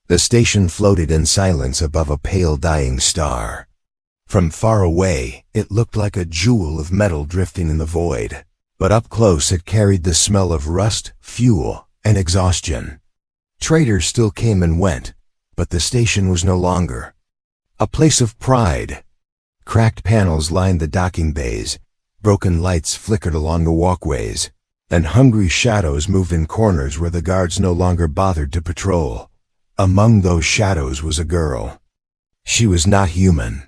The station floated in silence above a pale dying star. From far away, it looked like a jewel of metal drifting in the void, but up close it carried the smell of rust, fuel, and exhaustion. Traders still came and went, but the station was no longer a place of pride. Cracked panels lined the docking bays, broken lights flickered along the walkways, and hungry shadows moved in corners where the guards no longer bothered to patrol. Among those shadows was a girl. She was not human.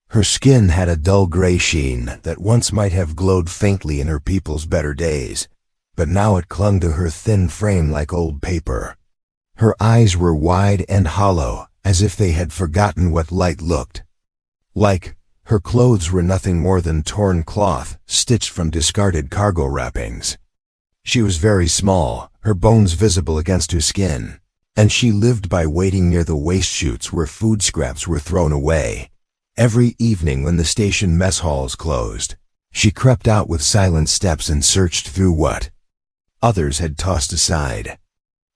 Her skin had a dull gray sheen that once might have glowed faintly in her people's better days, but now it clung to her thin frame like old paper. Her eyes were wide and hollow, as if they had forgotten what light looked like. Her clothes were nothing more than torn cloth, stitched from discarded cargo wrappings. She was very small, her bones visible against her skin, and she lived by waiting near the waste chutes where food scraps were thrown away. Every evening when the station mess halls closed, she crept out with silent steps and searched through what others had tossed aside.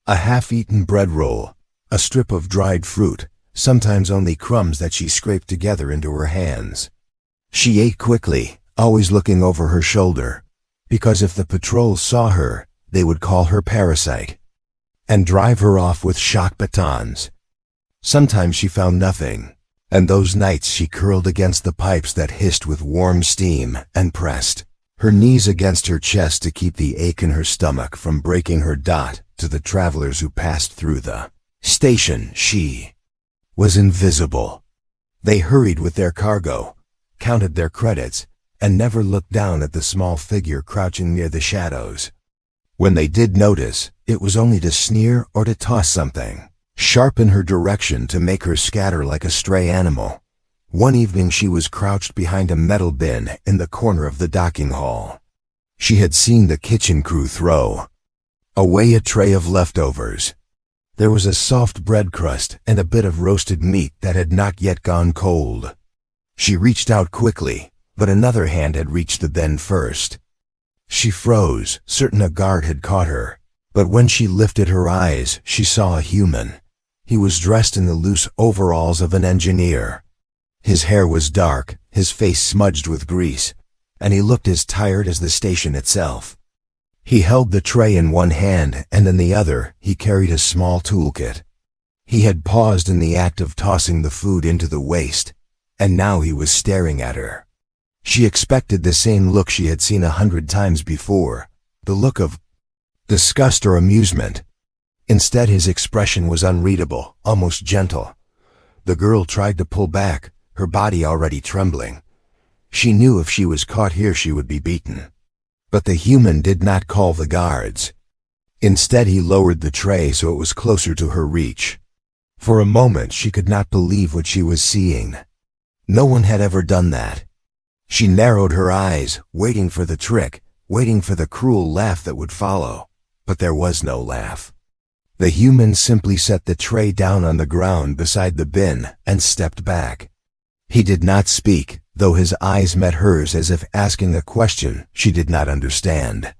A half-eaten bread roll, a strip of dried fruit, sometimes only crumbs that she scraped together into her hands. She ate quickly, always looking over her shoulder, because if the patrol saw her, they would call her parasite and drive her off with shock batons. Sometimes she found nothing, and those nights she curled against the pipes that hissed with warm steam and pressed her knees against her chest to keep the ache in her stomach from breaking her. To the travelers who passed through the station, she was invisible. They hurried with their cargo, counted their credits, and never looked down at the small figure crouching near the shadows. When they did notice, it was only to sneer or to toss something sharp in her direction to make her scatter like a stray animal. One evening she was crouched behind a metal bin in the corner of the docking hall. She had seen the kitchen crew throw away a tray of leftovers. There was a soft bread crust and a bit of roasted meat that had not yet gone cold. She reached out quickly, but another hand had reached the bin first. She froze, certain a guard had caught her, but when she lifted her eyes, she saw a human. He was dressed in the loose overalls of an engineer. His hair was dark, his face smudged with grease, and he looked as tired as the station itself. He held the tray in one hand, and in the other he carried a small toolkit. He had paused in the act of tossing the food into the waste, and now he was staring at her. She expected the same look she had seen 100 times before, the look of disgust or amusement. Instead, his expression was unreadable, almost gentle. The girl tried to pull back, her body already trembling. She knew if she was caught here she would be beaten. But the human did not call the guards. Instead, he lowered the tray so it was closer to her reach. For a moment she could not believe what she was seeing. No one had ever done that. She narrowed her eyes, waiting for the trick, waiting for the cruel laugh that would follow. But there was no laugh. The human simply set the tray down on the ground beside the bin and stepped back. He did not speak, though his eyes met hers as if asking a question she did not understand.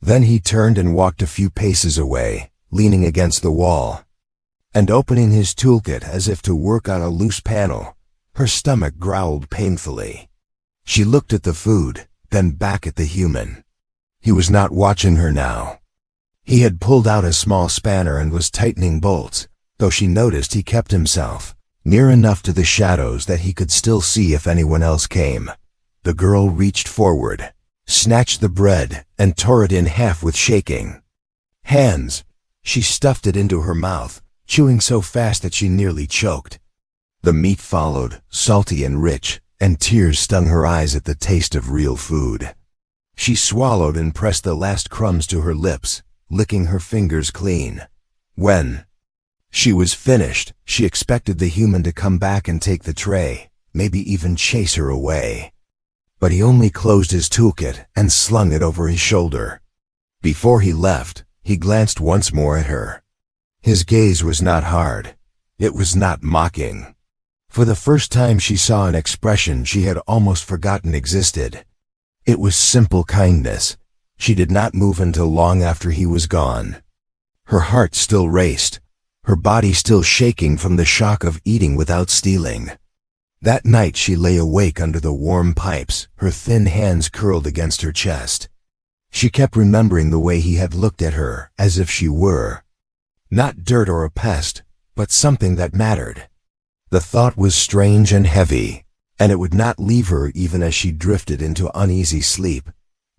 Then he turned and walked a few paces away, leaning against the wall, and opening his toolkit as if to work on a loose panel. Her stomach growled painfully. She looked at the food, then back at the human. He was not watching her now. He had pulled out a small spanner and was tightening bolts, though she noticed he kept himself near enough to the shadows that he could still see if anyone else came. The girl reached forward, snatched the bread, and tore it in half with shaking hands. She stuffed it into her mouth, chewing so fast that she nearly choked. The meat followed, salty and rich, and tears stung her eyes at the taste of real food. She swallowed and pressed the last crumbs to her lips, licking her fingers clean. When she was finished, she expected the human to come back and take the tray, maybe even chase her away. But he only closed his toolkit and slung it over his shoulder. Before he left, he glanced once more at her. His gaze was not hard. It was not mocking. For the first time she saw an expression she had almost forgotten existed. It was simple kindness. She did not move until long after he was gone. Her heart still raced. her body still shaking from the shock of eating without stealing. That night she lay awake under the warm pipes, her thin hands curled against her chest. She kept remembering the way he had looked at her, as if she were not dirt or a pest, but something that mattered. The thought was strange and heavy, and it would not leave her even as she drifted into uneasy sleep.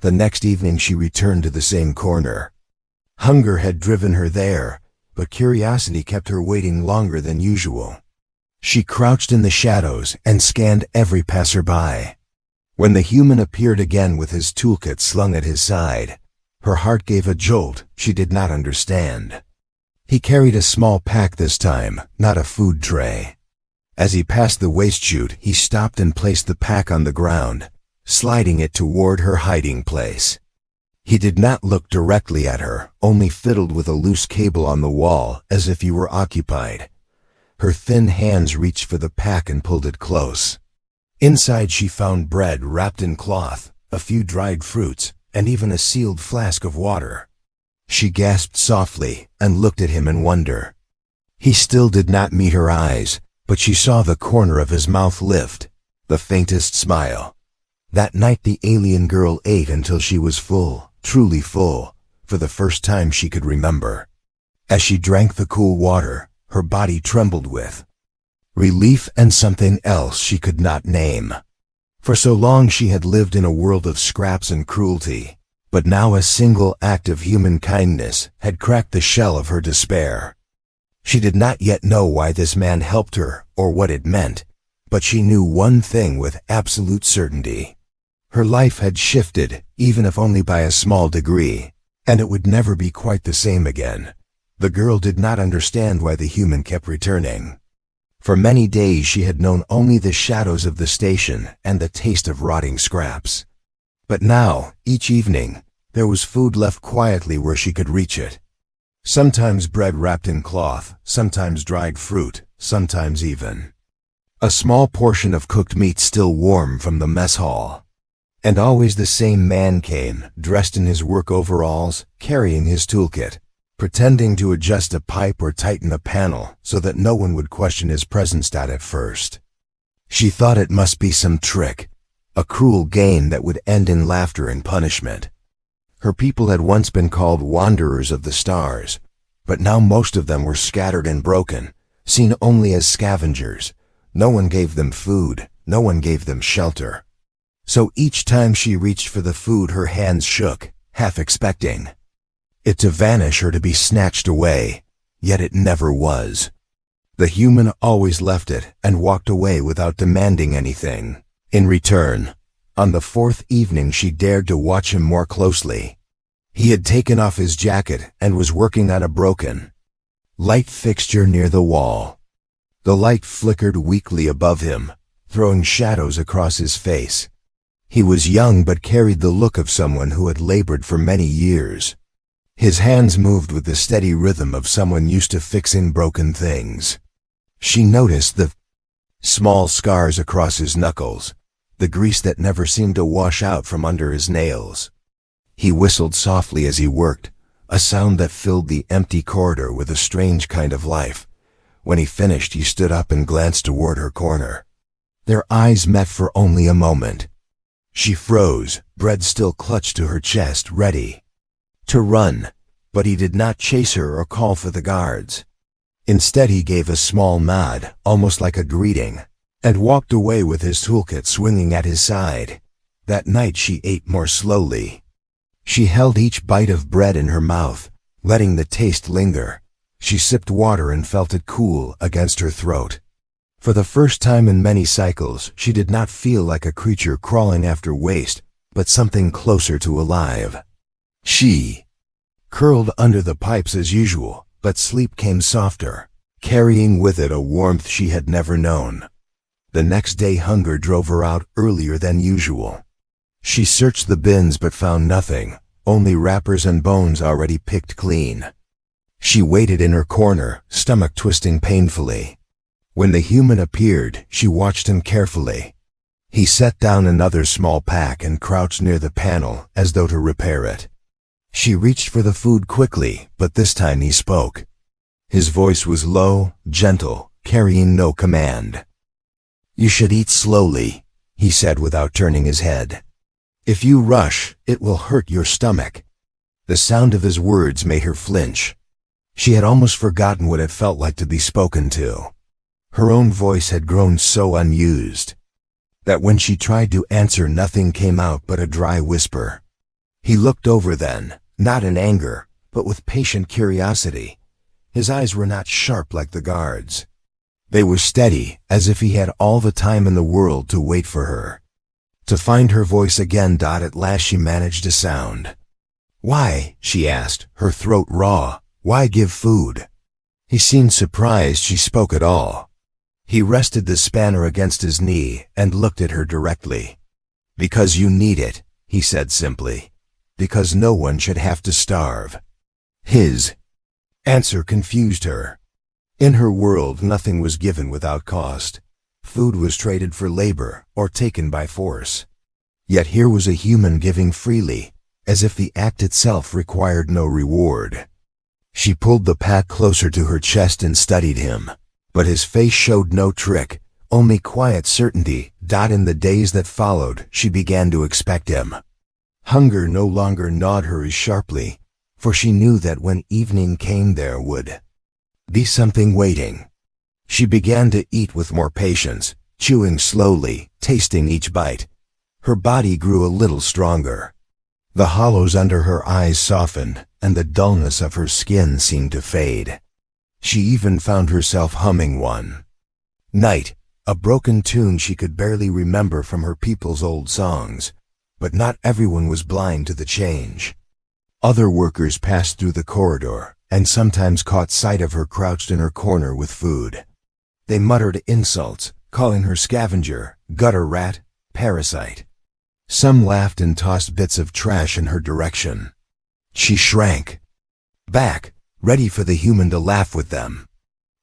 The next evening she returned to the same corner. Hunger had driven her there, but curiosity kept her waiting longer than usual. She crouched in the shadows and scanned every passerby. When the human appeared again with his toolkit slung at his side, her heart gave a jolt she did not understand. He carried a small pack this time, not a food tray. As he passed the waste chute, he stopped and placed the pack on the ground, sliding it toward her hiding place. He did not look directly at her, only fiddled with a loose cable on the wall as if he were occupied. Her thin hands reached for the pack and pulled it close. Inside she found bread wrapped in cloth, a few dried fruits, and even a sealed flask of water. She gasped softly and looked at him in wonder. He still did not meet her eyes, but she saw the corner of his mouth lift, the faintest smile. That night the alien girl ate until she was full, truly full, for the first time she could remember. As she drank the cool water, her body trembled with relief and something else she could not name. For so long she had lived in a world of scraps and cruelty, but now a single act of human kindness had cracked the shell of her despair. She did not yet know why this man helped her or what it meant, but she knew one thing with absolute certainty. Her life had shifted, even if only by a small degree, and it would never be quite the same again. The girl did not understand why the human kept returning. For many days she had known only the shadows of the station and the taste of rotting scraps. But now, each evening, there was food left quietly where she could reach it. Sometimes bread wrapped in cloth, sometimes dried fruit, sometimes even a small portion of cooked meat still warm from the mess hall. And always the same man came, dressed in his work overalls, carrying his toolkit, pretending to adjust a pipe or tighten a panel so that no one would question his presence at first. She thought it must be some trick, a cruel game that would end in laughter and punishment. Her people had once been called wanderers of the stars, but now most of them were scattered and broken, seen only as scavengers. No one gave them food, no one gave them shelter. So each time she reached for the food her hands shook, half expecting it to vanish or to be snatched away, yet it never was. The human always left it and walked away without demanding anything in return. On the fourth evening she dared to watch him more closely. He had taken off his jacket and was working on a broken light fixture near the wall. The light flickered weakly above him, throwing shadows across his face. He was young but carried the look of someone who had labored for many years. His hands moved with the steady rhythm of someone used to fixing broken things. She noticed the small scars across his knuckles, the grease that never seemed to wash out from under his nails. He whistled softly as he worked, a sound that filled the empty corridor with a strange kind of life. When he finished, he stood up and glanced toward her corner. Their eyes met for only a moment. She froze, bread still clutched to her chest, ready to run, but he did not chase her or call for the guards. Instead he gave a small nod, almost like a greeting, and walked away with his toolkit swinging at his side. That night she ate more slowly. She held each bite of bread in her mouth, letting the taste linger. She sipped water and felt it cool against her throat. For the first time in many cycles, she did not feel like a creature crawling after waste, but something closer to alive. She curled under the pipes as usual, but sleep came softer, carrying with it a warmth she had never known. The next day hunger drove her out earlier than usual. She searched the bins but found nothing, only wrappers and bones already picked clean. She waited in her corner, stomach twisting painfully. When the human appeared, she watched him carefully. He set down another small pack and crouched near the panel as though to repair it. She reached for the food quickly, but this time he spoke. His voice was low, gentle, carrying no command. "You should eat slowly," he said without turning his head. "If you rush, it will hurt your stomach." The sound of his words made her flinch. She had almost forgotten what it felt like to be spoken to. Her own voice had grown so unused that when she tried to answer, nothing came out but a dry whisper. He looked over then, not in anger, but with patient curiosity. His eyes were not sharp like the guards. They were steady, as if he had all the time in the world to wait for her. To find her voice again. At last she managed a sound. "Why?" she asked, her throat raw. "Why give food?" He seemed surprised she spoke at all. He rested the spanner against his knee and looked at her directly. "Because you need it," he said simply. "Because no one should have to starve." His answer confused her. In her world, nothing was given without cost. Food was traded for labor or taken by force. Yet here was a human giving freely, as if the act itself required no reward. She pulled the pack closer to her chest and studied him, but his face showed no trick, only quiet certainty. In the days that followed, she began to expect him. Hunger no longer gnawed her as sharply, for she knew that when evening came there would be something waiting. She began to eat with more patience, chewing slowly, tasting each bite. Her body grew a little stronger. The hollows under her eyes softened, and the dullness of her skin seemed to fade. She even found herself humming one night, a broken tune she could barely remember from her people's old songs. But not everyone was blind to the change. Other workers passed through the corridor, and sometimes caught sight of her crouched in her corner with food. They muttered insults, calling her scavenger, gutter rat, parasite. Some laughed and tossed bits of trash in her direction. She shrank back, ready for the human to laugh with them.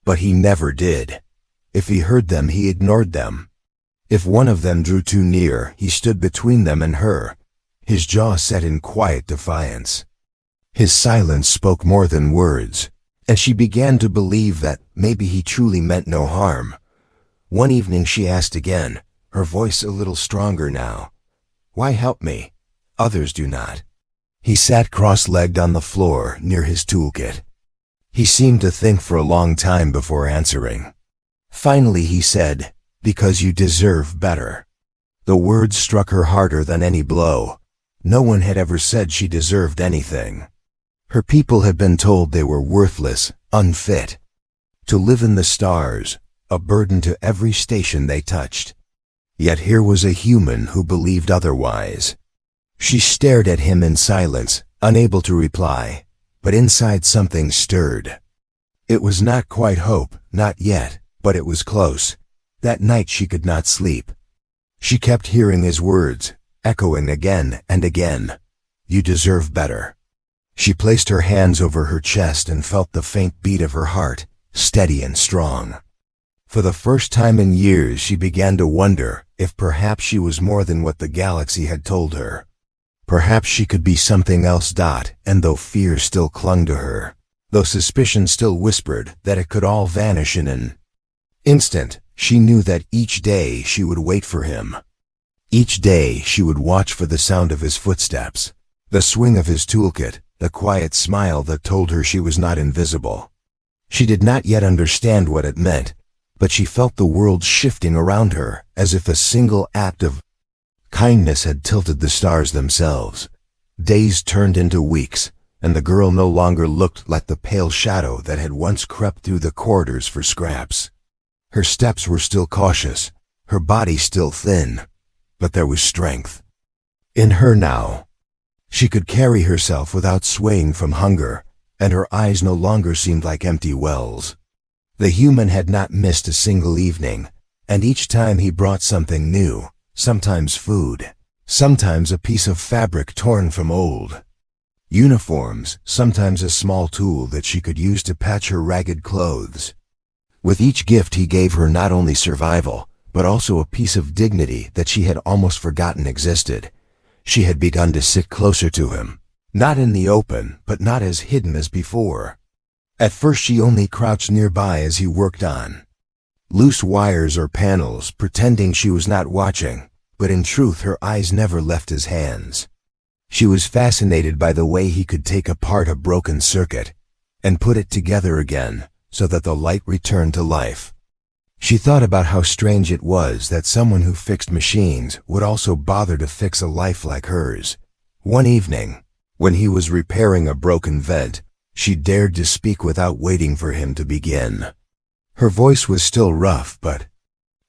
But he never did. If he heard them, he ignored them. If one of them drew too near, he stood between them and her, his jaw set in quiet defiance. His silence spoke more than words, and she began to believe that maybe he truly meant no harm. One evening she asked again, her voice a little stronger now, "Why help me? Others do not." He sat cross-legged on the floor near his toolkit. He seemed to think for a long time before answering. Finally he said, "Because you deserve better." The words struck her harder than any blow. No one had ever said she deserved anything. Her people had been told they were worthless, unfit to live in the stars, a burden to every station they touched. Yet here was a human who believed otherwise. She stared at him in silence, unable to reply, but inside something stirred. It was not quite hope, not yet, but it was close. That night she could not sleep. She kept hearing his words, echoing again and again. "You deserve better." She placed her hands over her chest and felt the faint beat of her heart, steady and strong. For the first time in years she began to wonder if perhaps she was more than what the galaxy had told her. Perhaps she could be something else. And though fear still clung to her, though suspicion still whispered that it could all vanish in an instant, she knew that each day she would wait for him. Each day she would watch for the sound of his footsteps, the swing of his toolkit, the quiet smile that told her she was not invisible. She did not yet understand what it meant, but she felt the world shifting around her, as if a single act of kindness had tilted the stars themselves. Days turned into weeks, and the girl no longer looked like the pale shadow that had once crept through the corridors for scraps. Her steps were still cautious, her body still thin, but there was strength in her now. She could carry herself without swaying from hunger, and her eyes no longer seemed like empty wells. The human had not missed a single evening, and each time he brought something new, sometimes food, sometimes a piece of fabric torn from old uniforms, sometimes a small tool that she could use to patch her ragged clothes. With each gift he gave her not only survival, but also a piece of dignity that she had almost forgotten existed. She had begun to sit closer to him, not in the open, but not as hidden as before. At first she only crouched nearby as he worked on loose wires or panels, pretending she was not watching, but in truth her eyes never left his hands. She was fascinated by the way he could take apart a broken circuit and put it together again so that the light returned to life. She thought about how strange it was that someone who fixed machines would also bother to fix a life like hers. One evening, when he was repairing a broken vent, she dared to speak without waiting for him to begin. Her voice was still rough, but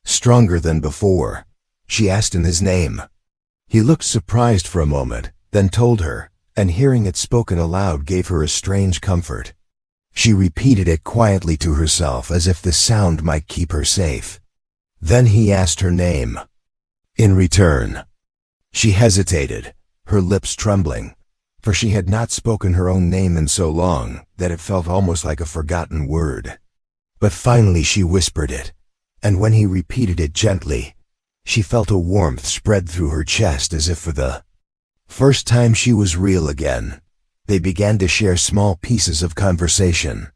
stronger than before. She asked him his name. He looked surprised for a moment, then told her, and hearing it spoken aloud gave her a strange comfort. She repeated it quietly to herself as if the sound might keep her safe. Then he asked her name. In return, she hesitated, her lips trembling, for she had not spoken her own name in so long that it felt almost like a forgotten word. But finally she whispered it, and when he repeated it gently, she felt a warmth spread through her chest as if for the first time she was real again. They began to share small pieces of conversation.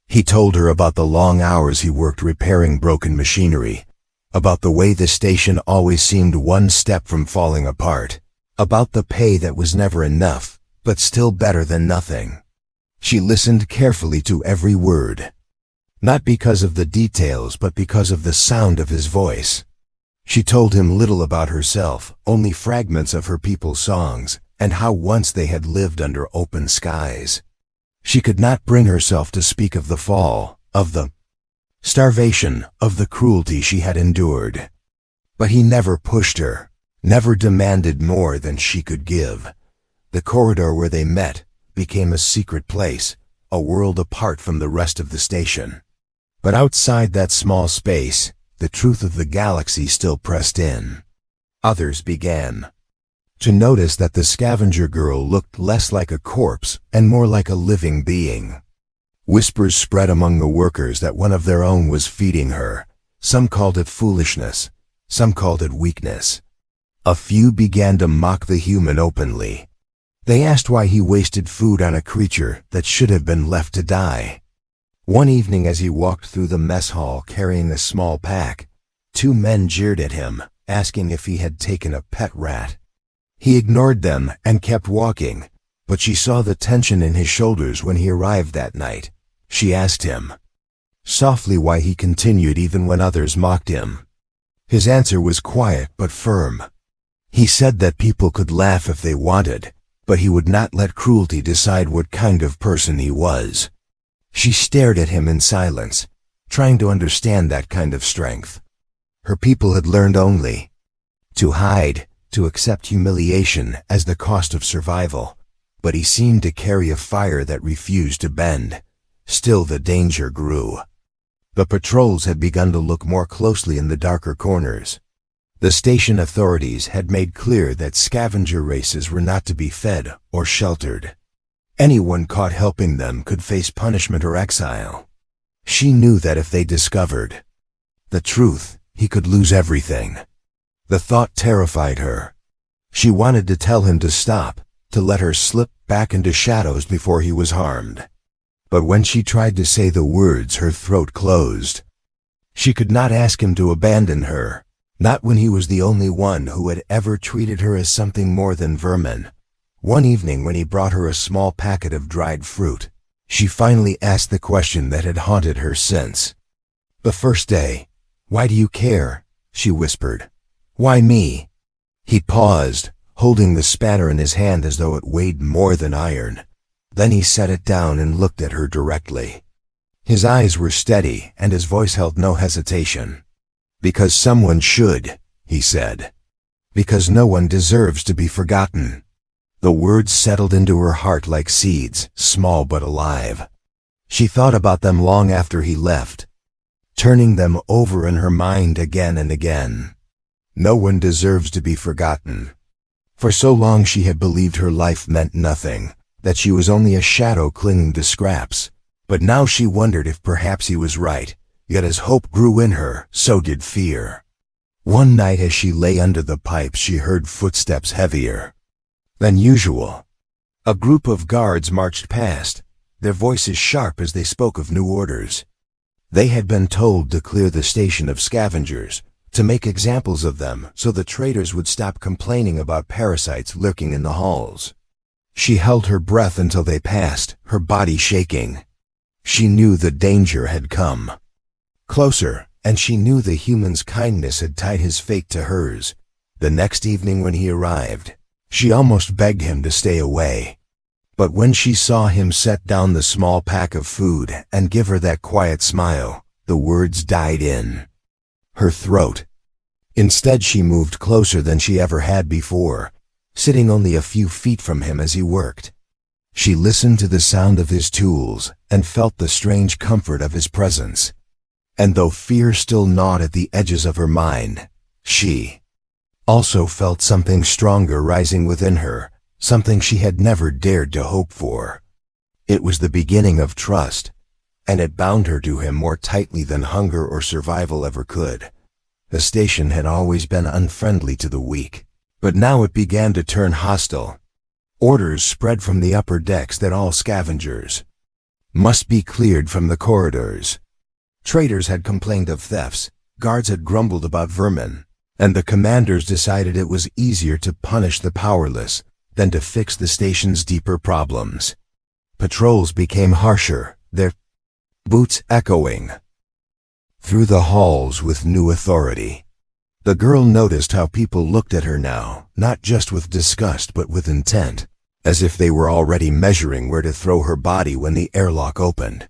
He told her about the long hours he worked repairing broken machinery, about the way the station always seemed one step from falling apart, about the pay that was never enough, but still better than nothing. She listened carefully to every word, not because of the details but because of the sound of his voice. She told him little about herself, only fragments of her people's songs, and how once they had lived under open skies. She could not bring herself to speak of the fall, of the starvation, of the cruelty she had endured. But he never pushed her, never demanded more than she could give. The corridor where they met became a secret place, a world apart from the rest of the station. But outside that small space, the truth of the galaxy still pressed in. Others began to notice that the scavenger girl looked less like a corpse and more like a living being. Whispers spread among the workers that one of their own was feeding her. Some called it foolishness, some called it weakness. A few began to mock the human openly. They asked why he wasted food on a creature that should have been left to die. One evening as he walked through the mess hall carrying a small pack, two men jeered at him, asking if he had taken a pet rat. He ignored them and kept walking, but she saw the tension in his shoulders when he arrived that night. She asked him softly why he continued even when others mocked him. His answer was quiet but firm. He said that people could laugh if they wanted, but he would not let cruelty decide what kind of person he was. She stared at him in silence, trying to understand that kind of strength. Her people had learned only to hide, to accept humiliation as the cost of survival, but he seemed to carry a fire that refused to bend. Still the danger grew. The patrols had begun to look more closely in the darker corners. The station authorities had made clear that scavenger races were not to be fed or sheltered. Anyone caught helping them could face punishment or exile. She knew that if they discovered the truth, he could lose everything. The thought terrified her. She wanted to tell him to stop, to let her slip back into shadows before he was harmed. But when she tried to say the words, her throat closed. She could not ask him to abandon her, not when he was the only one who had ever treated her as something more than vermin. One evening when he brought her a small packet of dried fruit, she finally asked the question that had haunted her since. The first day. "Why do you care?" she whispered. "Why me?" He paused, holding the spanner in his hand as though it weighed more than iron. Then he set it down and looked at her directly. His eyes were steady and his voice held no hesitation. "Because someone should," he said. "Because no one deserves to be forgotten." The words settled into her heart like seeds, small but alive. She thought about them long after he left, turning them over in her mind again and again. No one deserves to be forgotten. For so long she had believed her life meant nothing, that she was only a shadow clinging to scraps. But now she wondered if perhaps he was right, yet as hope grew in her, so did fear. One night as she lay under the pipes she heard footsteps heavier than usual. A group of guards marched past, their voices sharp as they spoke of new orders. They had been told to clear the station of scavengers, to make examples of them so the traders would stop complaining about parasites lurking in the halls. She held her breath until they passed, her body shaking. She knew the danger had come. Closer, and she knew the human's kindness had tied his fate to hers. The next evening when he arrived, she almost begged him to stay away. But when she saw him set down the small pack of food and give her that quiet smile, the words died in her throat. Instead, she moved closer than she ever had before, sitting only a few feet from him as he worked. She listened to the sound of his tools and felt the strange comfort of his presence. And though fear still gnawed at the edges of her mind, she also felt something stronger rising within her, something she had never dared to hope for. It was the beginning of trust, and it bound her to him more tightly than hunger or survival ever could. The station had always been unfriendly to the weak, but now it began to turn hostile. Orders spread from the upper decks that all scavengers must be cleared from the corridors. Traders had complained of thefts, guards had grumbled about vermin, and the commanders decided it was easier to punish the powerless than to fix the station's deeper problems. Patrols became harsher, their boots echoing through the halls with new authority. The girl noticed how people looked at her now, not just with disgust but with intent, as if they were already measuring where to throw her body when the airlock opened.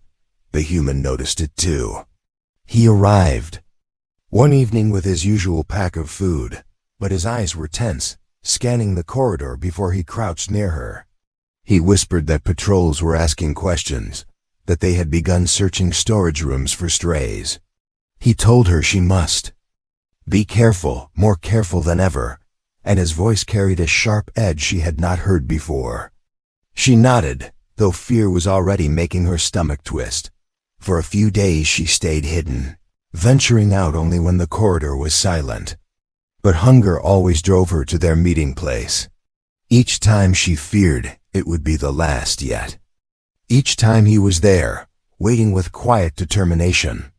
The human noticed it too. He arrived one evening with his usual pack of food, but his eyes were tense, scanning the corridor before he crouched near her. He whispered that patrols were asking questions, that they had begun searching storage rooms for strays. He told her she must be careful, more careful than ever, and his voice carried a sharp edge she had not heard before. She nodded, though fear was already making her stomach twist. For a few days she stayed hidden, venturing out only when the corridor was silent. But hunger always drove her to their meeting place. Each time she feared it would be the last yet. Each time he was there, waiting with quiet determination.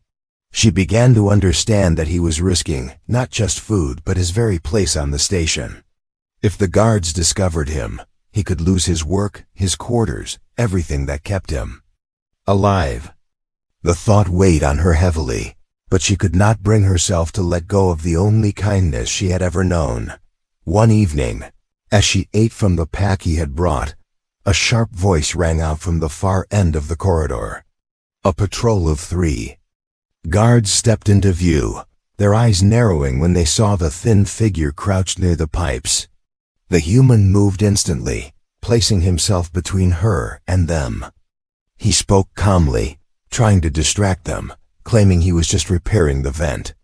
She began to understand that he was risking not just food but his very place on the station. If the guards discovered him, he could lose his work, his quarters, everything that kept him alive. The thought weighed on her heavily, but she could not bring herself to let go of the only kindness she had ever known. One evening, as she ate from the pack he had brought, a sharp voice rang out from the far end of the corridor. A patrol of 3 guards stepped into view, their eyes narrowing when they saw the thin figure crouched near the pipes. The human moved instantly, placing himself between her and them. He spoke calmly, trying to distract them, claiming he was just repairing the vent.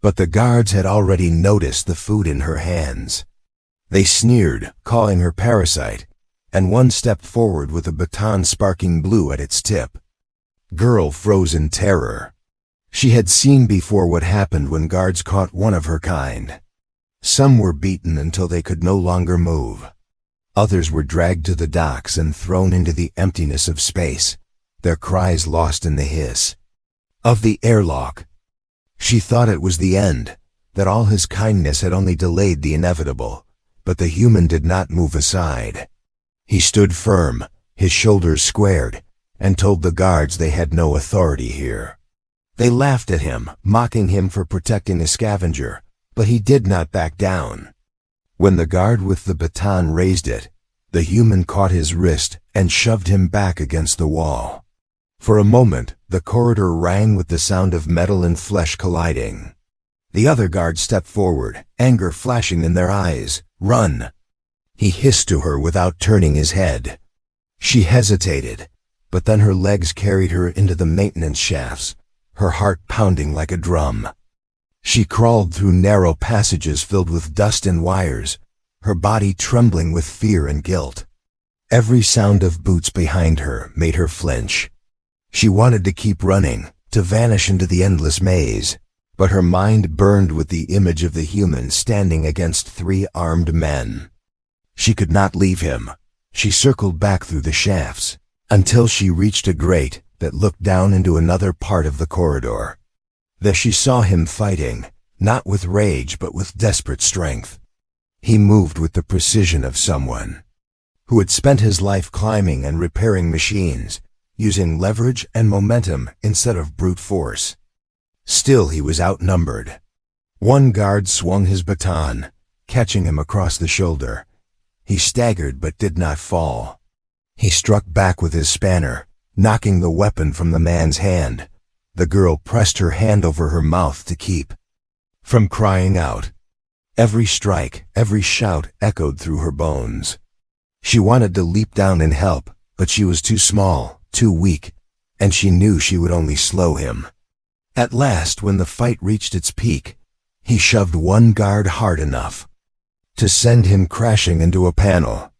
But the guards had already noticed the food in her hands. They sneered, calling her parasite, and one stepped forward with a baton sparking blue at its tip. Girl froze in terror. She had seen before what happened when guards caught one of her kind. Some were beaten until they could no longer move. Others were dragged to the docks and thrown into the emptiness of space, their cries lost in the hiss of the airlock. She thought it was the end, that all his kindness had only delayed the inevitable, but the human did not move aside. He stood firm, his shoulders squared, and told the guards they had no authority here. They laughed at him, mocking him for protecting a scavenger, but he did not back down. When the guard with the baton raised it, the human caught his wrist and shoved him back against the wall. For a moment, the corridor rang with the sound of metal and flesh colliding. The other guard stepped forward, anger flashing in their eyes. "Run!" he hissed to her without turning his head. She hesitated, but then her legs carried her into the maintenance shafts, her heart pounding like a drum. She crawled through narrow passages filled with dust and wires, her body trembling with fear and guilt. Every sound of boots behind her made her flinch. She wanted to keep running, to vanish into the endless maze, but her mind burned with the image of the human standing against 3 armed men. She could not leave him. She circled back through the shafts, until she reached a grate that looked down into another part of the corridor. There she saw him fighting, not with rage but with desperate strength. He moved with the precision of someone who had spent his life climbing and repairing machines, using leverage and momentum instead of brute force. Still, he was outnumbered. One guard swung his baton, catching him across the shoulder. He staggered but did not fall. He struck back with his spanner, knocking the weapon from the man's hand. The girl pressed her hand over her mouth to keep from crying out. Every strike, every shout echoed through her bones. She wanted to leap down and help, but she was too small, too weak, and she knew she would only slow him. At last, when the fight reached its peak, he shoved one guard hard enough to send him crashing into a panel.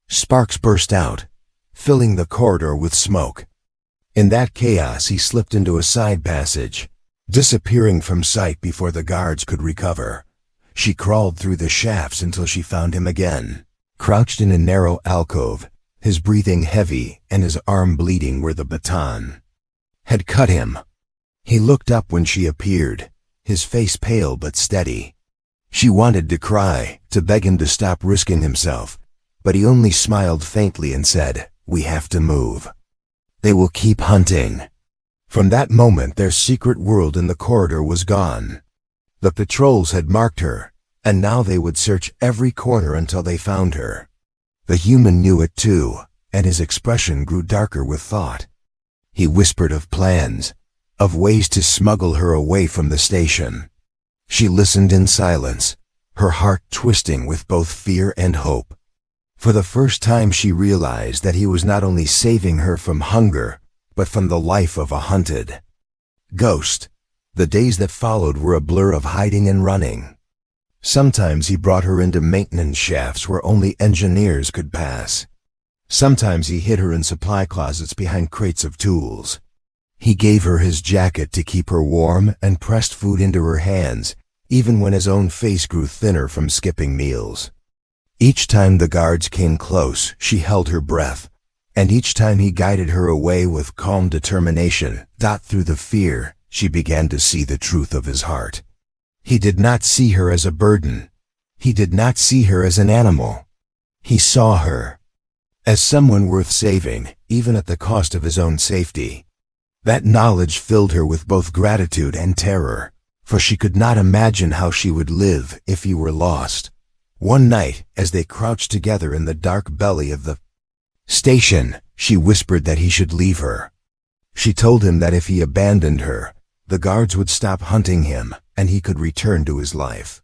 Sparks burst out, filling the corridor with smoke. In that chaos, he slipped into a side passage, disappearing from sight before the guards could recover. She crawled through the shafts until she found him again, crouched in a narrow alcove, his breathing heavy and his arm bleeding where the baton had cut him. He looked up when she appeared, his face pale but steady. She wanted to cry, to beg him to stop risking himself, but he only smiled faintly and said, "We have to move. They will keep hunting." From that moment, their secret world in the corridor was gone. The patrols had marked her, and now they would search every corner until they found her. The human knew it too, and his expression grew darker with thought. He whispered of plans, of ways to smuggle her away from the station. She listened in silence, her heart twisting with both fear and hope. For the first time she realized that he was not only saving her from hunger, but from the life of a hunted ghost. The days that followed were a blur of hiding and running. Sometimes he brought her into maintenance shafts where only engineers could pass. Sometimes he hid her in supply closets behind crates of tools. He gave her his jacket to keep her warm and pressed food into her hands, even when his own face grew thinner from skipping meals. Each time the guards came close, she held her breath, and each time he guided her away with calm determination. Through the fear, she began to see the truth of his heart. He did not see her as a burden. He did not see her as an animal. He saw her as someone worth saving, even at the cost of his own safety. That knowledge filled her with both gratitude and terror, for she could not imagine how she would live if he were lost. One night, as they crouched together in the dark belly of the station, she whispered that he should leave her. She told him that if he abandoned her, the guards would stop hunting him, and he could return to his life.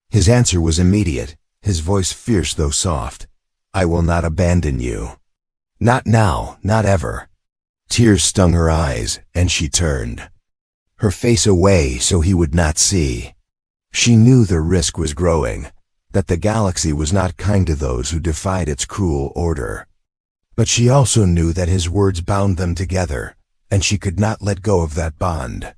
His answer was immediate, his voice fierce though soft. "I will not abandon you. Not now, not ever." Tears stung her eyes, and she turned her face away so he would not see. She knew the risk was growing, that the galaxy was not kind to those who defied its cruel order. But she also knew that his words bound them together, and she could not let go of that bond.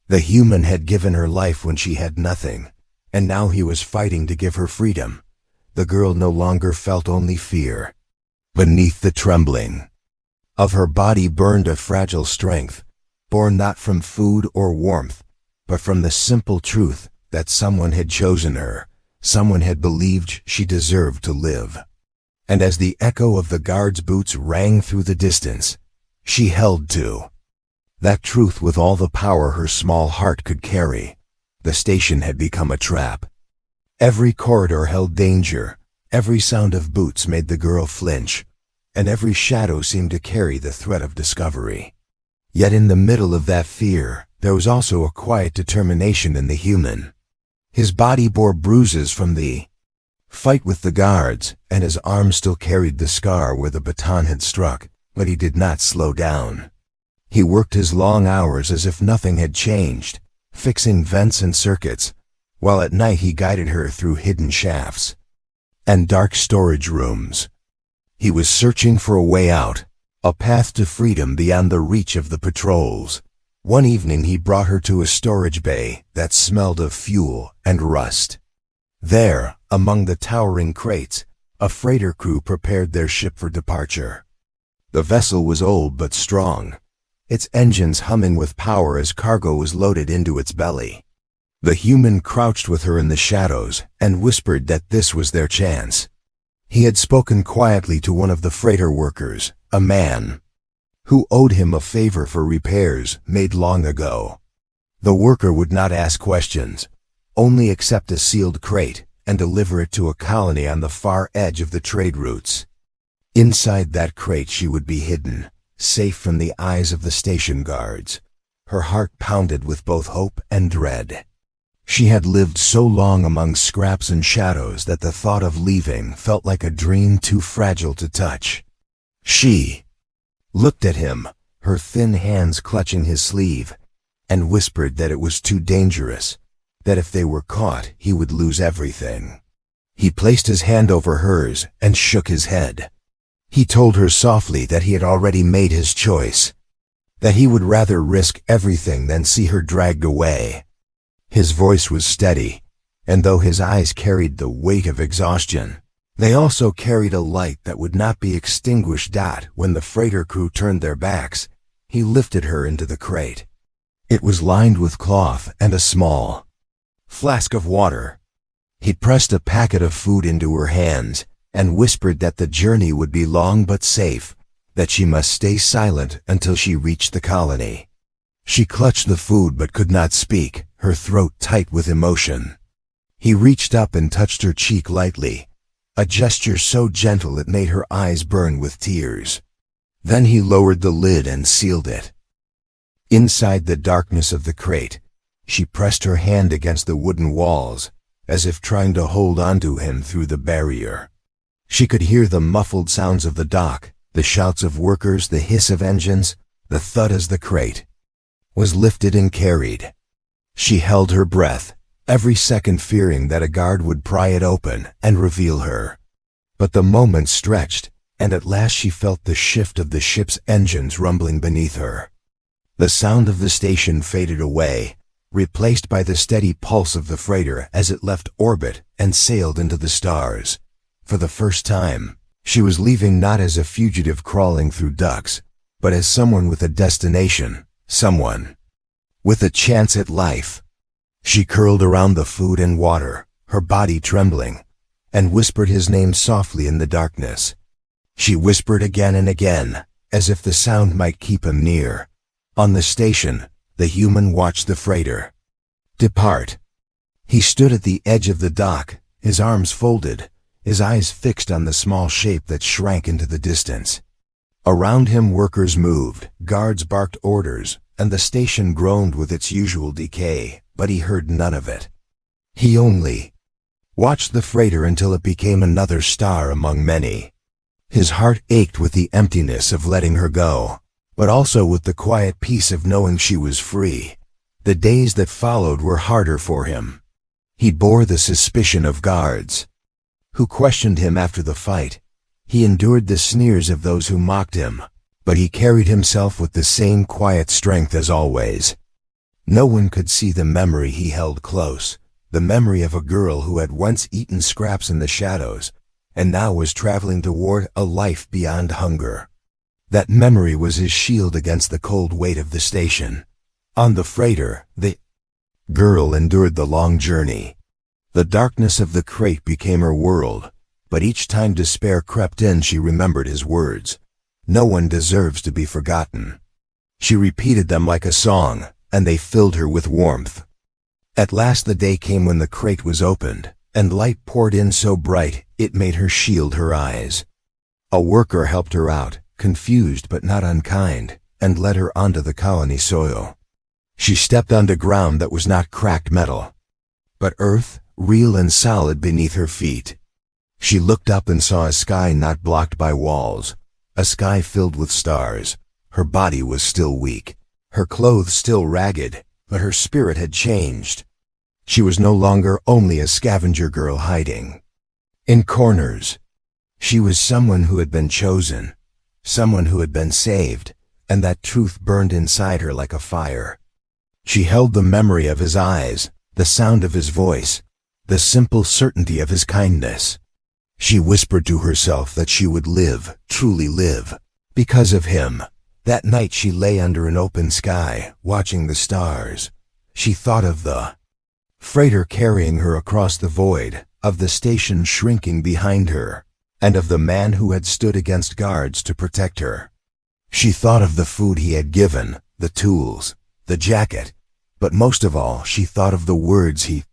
The human had given her life when she had nothing, and now he was fighting to give her freedom. The girl no longer felt only fear. Beneath the trembling of her body burned a fragile strength, born not from food or warmth, but from the simple truth that someone had chosen her, someone had believed she deserved to live. And as the echo of the guard's boots rang through the distance, she held to that truth with all the power her small heart could carry. The station had become a trap. Every corridor held danger, every sound of boots made the girl flinch, and every shadow seemed to carry the threat of discovery. Yet in the middle of that fear, there was also a quiet determination in the human. His body bore bruises from the fight with the guards, and his arm still carried the scar where the baton had struck, but he did not slow down. He worked his long hours as if nothing had changed, fixing vents and circuits, while at night he guided her through hidden shafts and dark storage rooms. He was searching for a way out, a path to freedom beyond the reach of the patrols. One evening he brought her to a storage bay that smelled of fuel and rust. There, among the towering crates, a freighter crew prepared their ship for departure. The vessel was old but strong, its engines humming with power as cargo was loaded into its belly. The human crouched with her in the shadows and whispered that this was their chance. He had spoken quietly to one of the freighter workers, a man who owed him a favor for repairs made long ago. The worker would not ask questions, only accept a sealed crate and deliver it to a colony on the far edge of the trade routes. Inside that crate she would be hidden, safe from the eyes of the station guards. Her heart pounded with both hope and dread. She had lived so long among scraps and shadows that the thought of leaving felt like a dream too fragile to touch. She looked at him, her thin hands clutching his sleeve, and whispered that it was too dangerous, that if they were caught, he would lose everything. He placed his hand over hers and shook his head. He told her softly that he had already made his choice, that he would rather risk everything than see her dragged away. His voice was steady, and though his eyes carried the weight of exhaustion, they also carried a light that would not be extinguished. When the freighter crew turned their backs, he lifted her into the crate. It was lined with cloth and a small flask of water. He pressed a packet of food into her hands and whispered that the journey would be long but safe, that she must stay silent until she reached the colony. She clutched the food but could not speak, her throat tight with emotion. He reached up and touched her cheek lightly, a gesture so gentle it made her eyes burn with tears. Then he lowered the lid and sealed it. Inside the darkness of the crate, she pressed her hand against the wooden walls, as if trying to hold onto him through the barrier. She could hear the muffled sounds of the dock, the shouts of workers, the hiss of engines, the thud as the crate was lifted and carried. She held her breath, every second fearing that a guard would pry it open and reveal her. But the moments stretched, and at last she felt the shift of the ship's engines rumbling beneath her. The sound of the station faded away, replaced by the steady pulse of the freighter as it left orbit and sailed into the stars. For the first time, she was leaving not as a fugitive crawling through ducks, but as someone with a destination, someone with a chance at life. She curled around the food and water, her body trembling, and whispered his name softly in the darkness. She whispered again and again, as if the sound might keep him near. On the station, the human watched the freighter depart. He stood at the edge of the dock, his arms folded, his eyes fixed on the small shape that shrank into the distance. Around him workers moved, guards barked orders, and the station groaned with its usual decay, but he heard none of it. He only watched the freighter until it became another star among many. His heart ached with the emptiness of letting her go, but also with the quiet peace of knowing she was free. The days that followed were harder for him. He bore the suspicion of guards who questioned him after the fight. He endured the sneers of those who mocked him, but he carried himself with the same quiet strength as always. No one could see the memory he held close, the memory of a girl who had once eaten scraps in the shadows, and now was traveling toward a life beyond hunger. That memory was his shield against the cold weight of the station. On the freighter, the girl endured the long journey. The darkness of the crate became her world, but each time despair crept in she remembered his words. No one deserves to be forgotten. She repeated them like a song, and they filled her with warmth. At last the day came when the crate was opened, and light poured in so bright it made her shield her eyes. A worker helped her out, confused but not unkind, and led her onto the colony soil. She stepped onto ground that was not cracked metal, but earth, real and solid beneath her feet. She looked up and saw a sky not blocked by walls, a sky filled with stars. Her body was still weak, her clothes still ragged, but her spirit had changed. She was no longer only a scavenger girl hiding in corners. She was someone who had been chosen, someone who had been saved, and that truth burned inside her like a fire. She held the memory of his eyes, the sound of his voice, the simple certainty of his kindness. She whispered to herself that she would live, truly live, Because of him, that night she lay under an open sky, watching the stars. She thought of the freighter carrying her across the void, of the station shrinking behind her, and of the man who had stood against guards to protect her. She thought of the food he had given, the tools, the jacket, but most of all she thought of the words he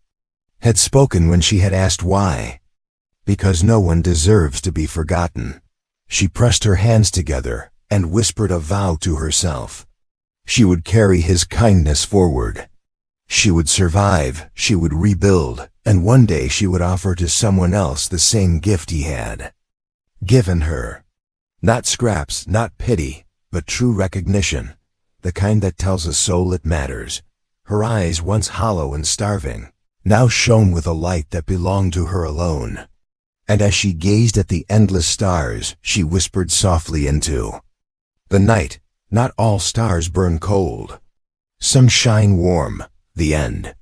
had spoken when she had asked why. Because no one deserves to be forgotten. She pressed her hands together and whispered a vow to herself. She would carry his kindness forward. She would survive, she would rebuild, and one day she would offer to someone else the same gift he had given her. Not scraps, not pity, but true recognition, the kind that tells a soul it matters. Her eyes, once hollow and starving, now shone with a light that belonged to her alone. And as she gazed at the endless stars, she whispered softly into the night, not all stars burn cold. Some shine warm, the end.